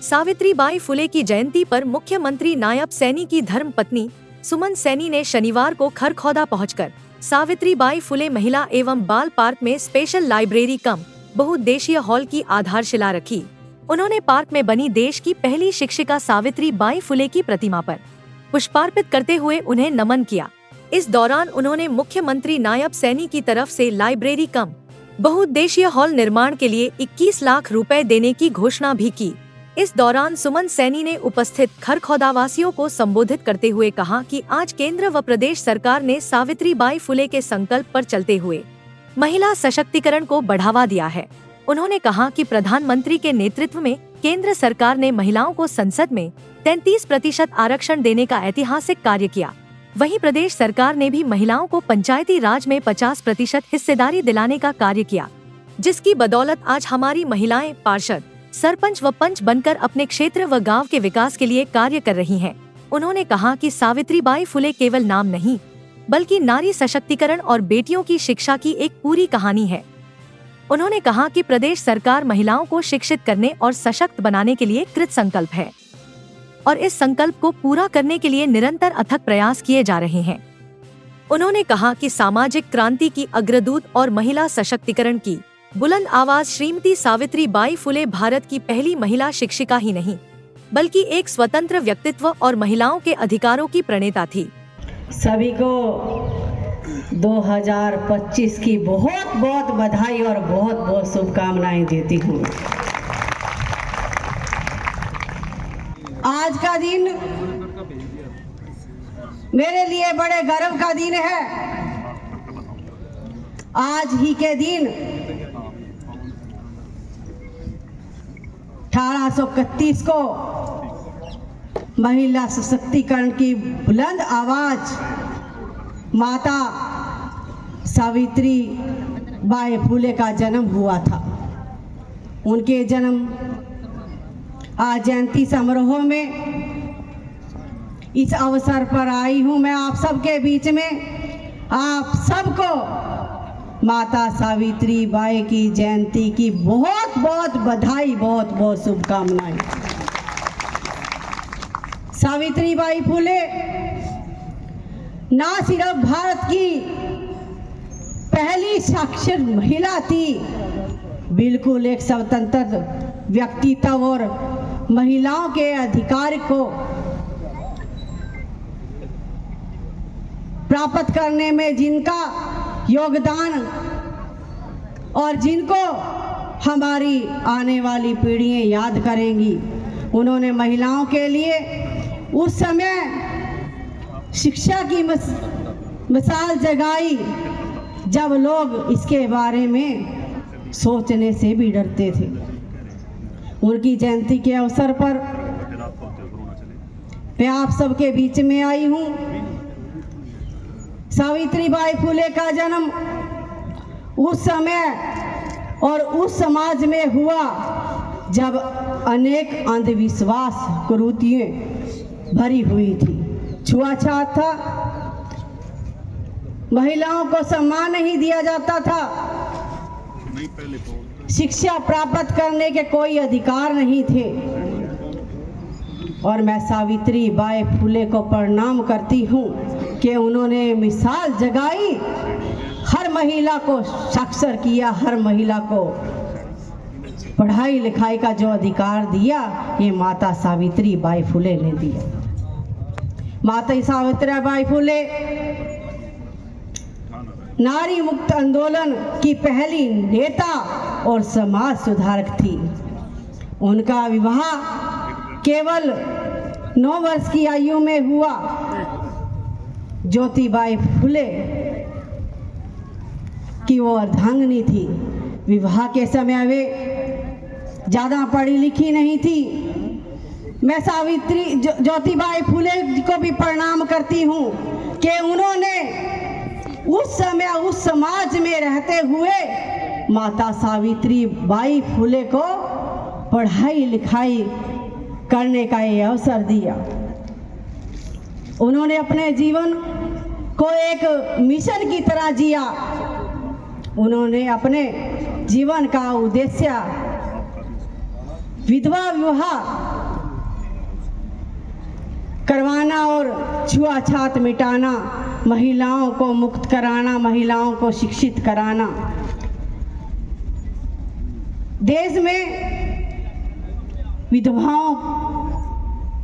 सावित्रीबाई फुले की जयंती पर मुख्यमंत्री नायब सैनी की धर्मपत्नी सुमन सैनी ने शनिवार को खरखौदा पहुंचकर सावित्रीबाई फुले महिला एवं बाल पार्क में स्पेशल लाइब्रेरी कम बहुउद्देशीय हॉल की आधारशिला रखी। उन्होंने पार्क में बनी देश की पहली शिक्षिका सावित्रीबाई फुले की प्रतिमा पर पुष्पार्पित करते हुए उन्हें नमन किया। इस दौरान उन्होंने मुख्यमंत्री नायब सैनी की तरफ से लाइब्रेरी कम बहुउद्देशीय हॉल निर्माण के लिए 21 लाख रुपए देने की घोषणा भी की। इस दौरान सुमन सैनी ने उपस्थित खरखौदावासियों को संबोधित करते हुए कहा कि आज केंद्र व प्रदेश सरकार ने सावित्रीबाई फुले के संकल्प पर चलते हुए महिला सशक्तिकरण को बढ़ावा दिया है। उन्होंने कहा कि प्रधानमंत्री के नेतृत्व में केंद्र सरकार ने महिलाओं को संसद में 33% आरक्षण देने का ऐतिहासिक कार्य किया। वहीं प्रदेश सरकार ने भी महिलाओं को पंचायती राज में 50% हिस्सेदारी दिलाने का कार्य किया, जिसकी बदौलत आज हमारी महिलाएं पार्षद, सरपंच व पंच बनकर अपने क्षेत्र व गांव के विकास के लिए कार्य कर रही हैं। उन्होंने कहा कि सावित्रीबाई फुले केवल नाम नहीं, बल्कि नारी सशक्तिकरण और बेटियों की शिक्षा की एक पूरी कहानी है। उन्होंने कहा कि प्रदेश सरकार महिलाओं को शिक्षित करने और सशक्त बनाने के लिए कृत संकल्प है और इस संकल्प को पूरा करने के लिए निरंतर अथक प्रयास किए जा रहे हैं। उन्होंने कहा कि सामाजिक क्रांति की अग्रदूत और महिला सशक्तिकरण की बुलंद आवाज श्रीमती सावित्रीबाई फुले भारत की पहली महिला शिक्षिका ही नहीं, बल्कि एक स्वतंत्र व्यक्तित्व और महिलाओं के अधिकारों की प्रणेता थी। सभी को 2025 की बहुत बहुत बधाई और बहुत बहुत शुभकामनाएं देती हूँ। आज का दिन मेरे लिए बड़े गर्व का दिन है। आज ही के दिन 1831 को महिला सशक्तिकरण की बुलंद आवाज माता सावित्रीबाई फुले का जन्म हुआ था। उनके जन्म आज जयंती समारोह में इस अवसर पर आई हूं। मैं आप सबके बीच में आप सबको माता सावित्रीबाई की जयंती की बहुत बहुत बधाई, बहुत बहुत शुभकामनाएं। सावित्रीबाई फुले ना सिर्फ भारत की पहली साक्षर महिला थी, बिल्कुल एक स्वतंत्र व्यक्तित्व और महिलाओं के अधिकार को प्राप्त करने में जिनका योगदान और जिनको हमारी आने वाली पीढ़ियां याद करेंगी, उन्होंने महिलाओं के लिए उस समय शिक्षा की मिसाल जगाई जब लोग इसके बारे में सोचने से भी डरते थे। उनकी जयंती के अवसर पर मैं आप सबके बीच में आई हूँ। सावित्रीबाई फुले का जन्म उस समय और उस समाज में हुआ जब अनेक अंधविश्वास कुरीतियां भरी हुई थी। छुआछूत था, महिलाओं को सम्मान नहीं दिया जाता था, शिक्षा प्राप्त करने के कोई अधिकार नहीं थे। और मैं सावित्रीबाई फुले को प्रणाम करती हूँ कि उन्होंने मिसाल जगाई, हर महिला को साक्षर किया, हर महिला को पढ़ाई लिखाई का जो अधिकार दिया, ये माता सावित्रीबाई फुले ने दिया। माता सावित्रीबाई फुले नारी मुक्त आंदोलन की पहली नेता और समाज सुधारक थी। उनका विवाह केवल 9 वर्ष की आयु में हुआ। ज्योतिबाई फुले की वो अर्धांगिनी थी। विवाह के समय वे ज़्यादा पढ़ी लिखी नहीं थी। मैं ज्योतिबाई फुले को भी प्रणाम करती हूँ कि उन्होंने उस समय उस समाज में रहते हुए माता सावित्रीबाई फुले को पढ़ाई लिखाई करने का ये अवसर दिया। उन्होंने अपने जीवन को एक मिशन की तरह जिया। उन्होंने अपने जीवन का उद्देश्य विधवा विवाह करवाना और छुआछात मिटाना, महिलाओं को मुक्त कराना, महिलाओं को शिक्षित कराना। देश में विधवाओं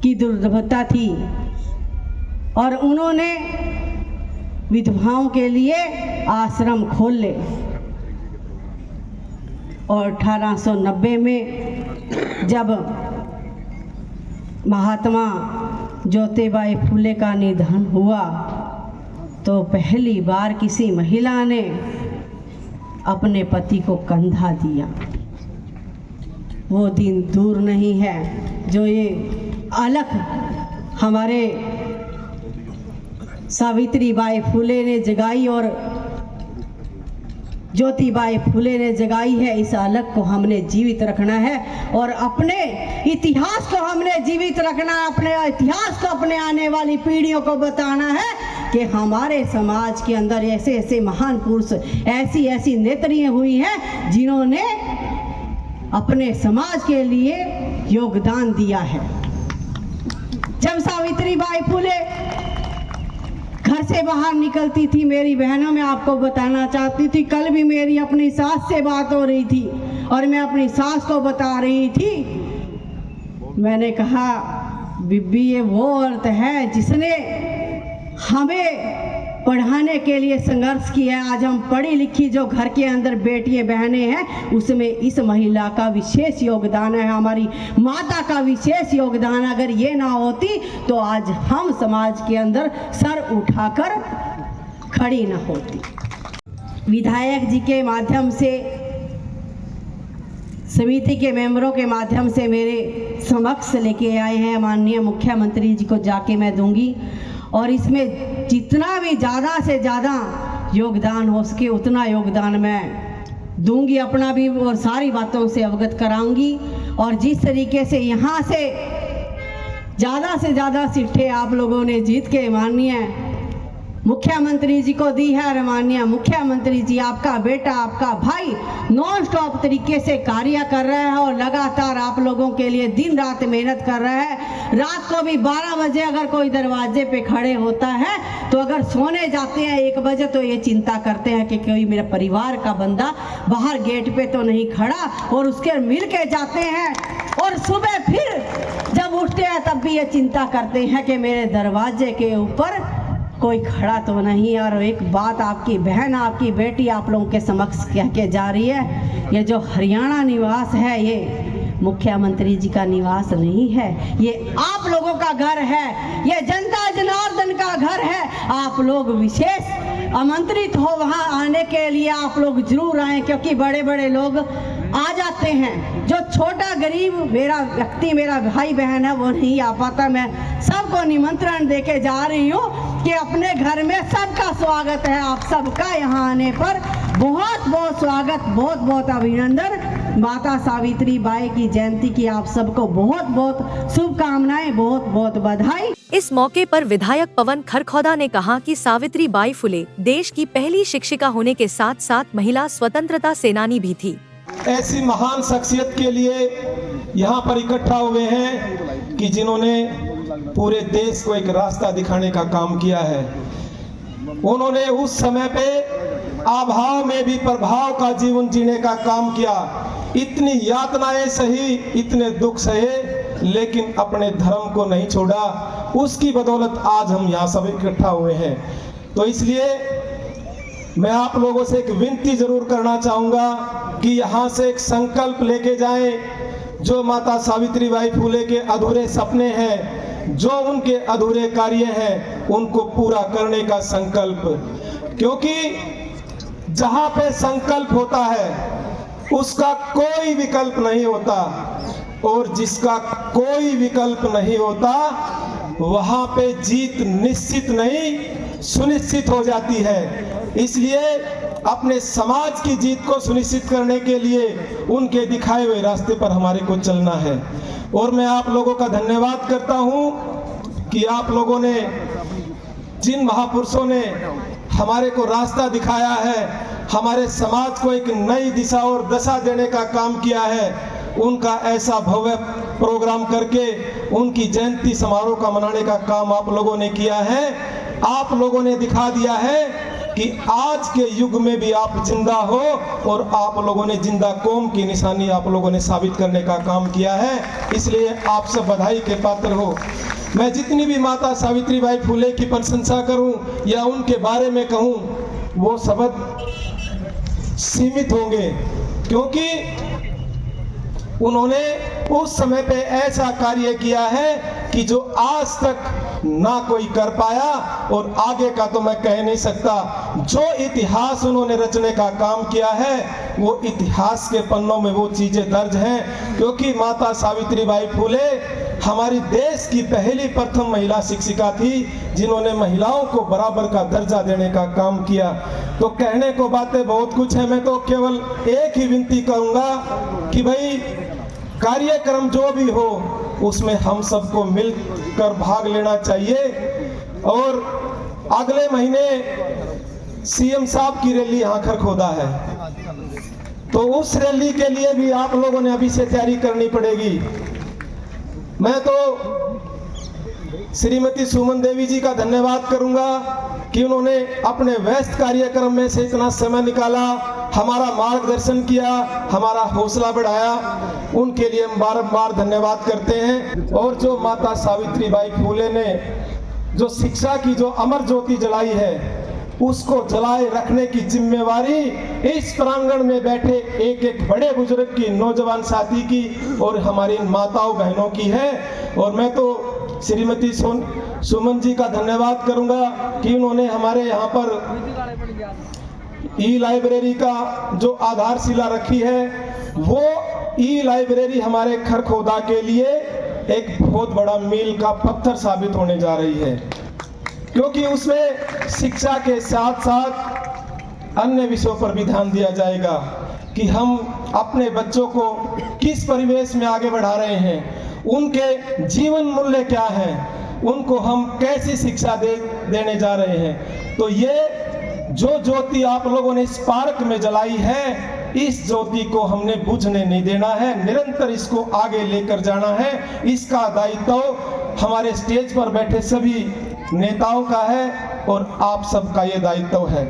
की दुर्दशा थी और उन्होंने विधवाओं के लिए आश्रम खोले और 1890 में जब महात्मा ज्योतिबाई फुले का निधन हुआ तो पहली बार किसी महिला ने अपने पति को कंधा दिया। वो दिन दूर नहीं है जो ये अलख हमारे सावित्रीबाई फुले ने जगाई और ज्योतिबाई फुले ने जगाई है। इस अलख को हमने जीवित रखना है और अपने इतिहास को हमने जीवित रखना है। अपने इतिहास को अपने आने वाली पीढ़ियों को बताना है कि हमारे समाज के अंदर ऐसे ऐसे महान पुरुष, ऐसी ऐसी नेत्रियां हुई हैं जिन्होंने अपने समाज के लिए योगदान दिया है। जब सावित्रीबाई फुले घर से बाहर निकलती थी, मेरी बहनों में आपको बताना चाहती थी, कल भी मेरी अपनी सास से बात हो रही थी और मैं अपनी सास को बता रही थी, मैंने कहा बीबी ये वो औरत है जिसने हमें पढ़ाने के लिए संघर्ष किया है। आज हम पढ़ी लिखी जो घर के अंदर बेटियां बहनें हैं उसमें इस महिला का विशेष योगदान है, हमारी माता का विशेष योगदान। अगर ये ना होती तो आज हम समाज के अंदर सर उठाकर खड़ी ना होती। विधायक जी के माध्यम से, समिति के मेंबरों के माध्यम से मेरे समक्ष लेके आए हैं, माननीय मुख्यमंत्री जी को जाके मैं दूंगी और इसमें जितना भी ज़्यादा से ज़्यादा योगदान हो सके उतना योगदान मैं दूंगी, अपना भी और सारी बातों से अवगत कराऊंगी। और जिस तरीके से यहाँ से ज़्यादा सीटें आप लोगों ने जीत के माननीय मुख्यमंत्री जी को दी है और माननीय मुख्यमंत्री जी आपका बेटा, आपका भाई नॉन स्टॉप तरीके से कार्य कर रहा है और लगातार आप लोगों के लिए दिन रात मेहनत कर रहा है। रात को भी 12 बजे अगर कोई दरवाजे पे खड़े होता है तो अगर सोने जाते हैं 1 बजे तो ये चिंता करते हैं कि कोई मेरा परिवार का बंदा बाहर गेट पे तो नहीं खड़ा, और उसके मिल के जाते हैं और सुबह फिर जब उठते हैं तब भी ये चिंता करते हैं कि मेरे दरवाजे के ऊपर कोई खड़ा तो नहीं। और एक बात आपकी बहन, आपकी बेटी आप लोगों के समक्ष कह के जा रही है, ये जो हरियाणा निवास है ये मुख्यमंत्री जी का निवास नहीं है, ये आप लोगों का घर है, ये जनता जनार्दन का घर है। आप लोग विशेष आमंत्रित हो वहाँ आने के लिए, आप लोग जरूर आएँ क्योंकि बड़े बड़े लोग आ जाते हैं। जो छोटा गरीब मेरा व्यक्ति, मेरा भाई बहन है वो नहीं आ पाता। मैं सबको निमंत्रण देके जा रही हूँ कि अपने घर में सबका स्वागत है। आप सबका यहाँ आने पर बहुत बहुत स्वागत, बहुत बहुत अभिनंदन। माता सावित्री बाई की जयंती की आप सबको बहुत बहुत शुभकामनाएं, बहुत बहुत बधाई। इस मौके पर विधायक पवन खरखौदा ने कहा कि सावित्री बाई फुले देश की पहली शिक्षिका होने के साथ साथ महिला स्वतंत्रता सेनानी भी थी। ऐसी महान शख्सियत के लिए यहाँ पर इकट्ठा हुए हैं कि जिन्होंने पूरे देश को एक रास्ता दिखाने का काम किया है। उन्होंने उस समय पे अभाव में भी प्रभाव का जीवन जीने का काम किया। इतनी यातनाएं सही, इतने दुख सहे, लेकिन अपने धर्म को नहीं छोड़ा। उसकी बदौलत आज हम यहाँ सब इकट्ठा हुए हैं। तो इसलिए मैं आप लोगों से एक विनती जरूर करना चाहूँगा कि यहाँ से एक संकल्प लेके जाएं। जो माता सावित्रीबाई फुले के अधूरे सपने हैं, जो उनके अधूरे कार्य हैं, उनको पूरा करने का संकल्प। क्योंकि जहाँ पे संकल्प होता है उसका कोई विकल्प नहीं होता, और जिसका कोई विकल्प नहीं होता वहाँ पे जीत निश्चित नहीं सुनिश्चित हो जाती है। इसलिए अपने समाज की जीत को सुनिश्चित करने के लिए उनके दिखाए हुए रास्ते पर हमारे को चलना है। और मैं आप लोगों का धन्यवाद करता हूँ कि आप लोगों ने, जिन महापुरुषों ने हमारे को रास्ता दिखाया है, हमारे समाज को एक नई दिशा और दशा देने का काम किया है, उनका ऐसा भव्य प्रोग्राम करके उनकी जयंती समारोह का मनाने का काम आप लोगों ने किया है। आप लोगों ने दिखा दिया है कि आज के युग में भी आप जिंदा हो, और आप लोगों ने जिंदा कौम की निशानी आप लोगों ने साबित करने का काम किया है। इसलिए आप सब बधाई के पात्र हो। मैं जितनी भी माता सावित्रीबाई फुले की प्रशंसा करूं या उनके बारे में कहूं, वो शब्द सीमित होंगे, क्योंकि उन्होंने उस समय पे ऐसा कार्य किया है कि जो आज तक ना कोई कर पाया, और आगे का तो मैं कह नहीं सकता। जो इतिहास उन्होंने रचने का काम किया है, वो इतिहास के पन्नों में वो चीजें दर्ज हैं, क्योंकि माता सावित्रीबाई फुले हमारी देश की पहली प्रथम महिला शिक्षिका थी, जिन्होंने महिलाओं को बराबर का दर्जा देने का काम किया। तो कहने को बातें बहुत कुछ है, मैं तो केवल एक ही विनती करूंगा कि भाई कार्यक्रम जो भी हो उसमें हम सबको मिलकर भाग लेना चाहिए। और अगले महीने सीएम साहब की रैली यहाँ खरखोदा है, तो उस रैली के लिए भी आप लोगों ने अभी से तैयारी करनी पड़ेगी। मैं तो श्रीमती सुमन देवी जी का धन्यवाद करूंगा कि उन्होंने अपने व्यस्त कार्यक्रम में से इतना समय निकाला, हमारा मार्गदर्शन किया, हमारा हौसला बढ़ाया। उनके लिए हम बार-बार धन्यवाद करते हैं। और जो माता सावित्रीबाई फुले ने जो शिक्षा की जो अमर ज्योति जलाई है, उसको जलाए रखने की जिम्मेवारी इस प्रांगण में बैठे एक एक बड़े बुजुर्ग की, नौजवान साथी की और हमारी माताओं बहनों की है। और मैं तो श्रीमती सुमन जी का धन्यवाद करूंगा कि उन्होंने हमारे यहाँ पर ई लाइब्रेरी का जो आधारशिला रखी है, वो ई लाइब्रेरी हमारे खरखोदा के लिए एक बहुत बड़ा मील का पत्थर साबित होने जा रही है, क्योंकि उसमें शिक्षा के साथ साथ अन्य विषयों पर भी ध्यान दिया जाएगा कि हम अपने बच्चों को किस परिवेश में आगे बढ़ा रहे हैं, उनके जीवन मूल्य क्या हैं, उनको हम कैसी शिक्षा देने जा रहे हैं। तो ये जो ज्योति आप लोगों ने इस पार्क में जलाई है, इस ज्योति को हमने बुझने नहीं देना है, निरंतर इसको आगे लेकर जाना है। इसका दायित्व हमारे स्टेज पर बैठे सभी नेताओं का है और आप सबका ये दायित्व है।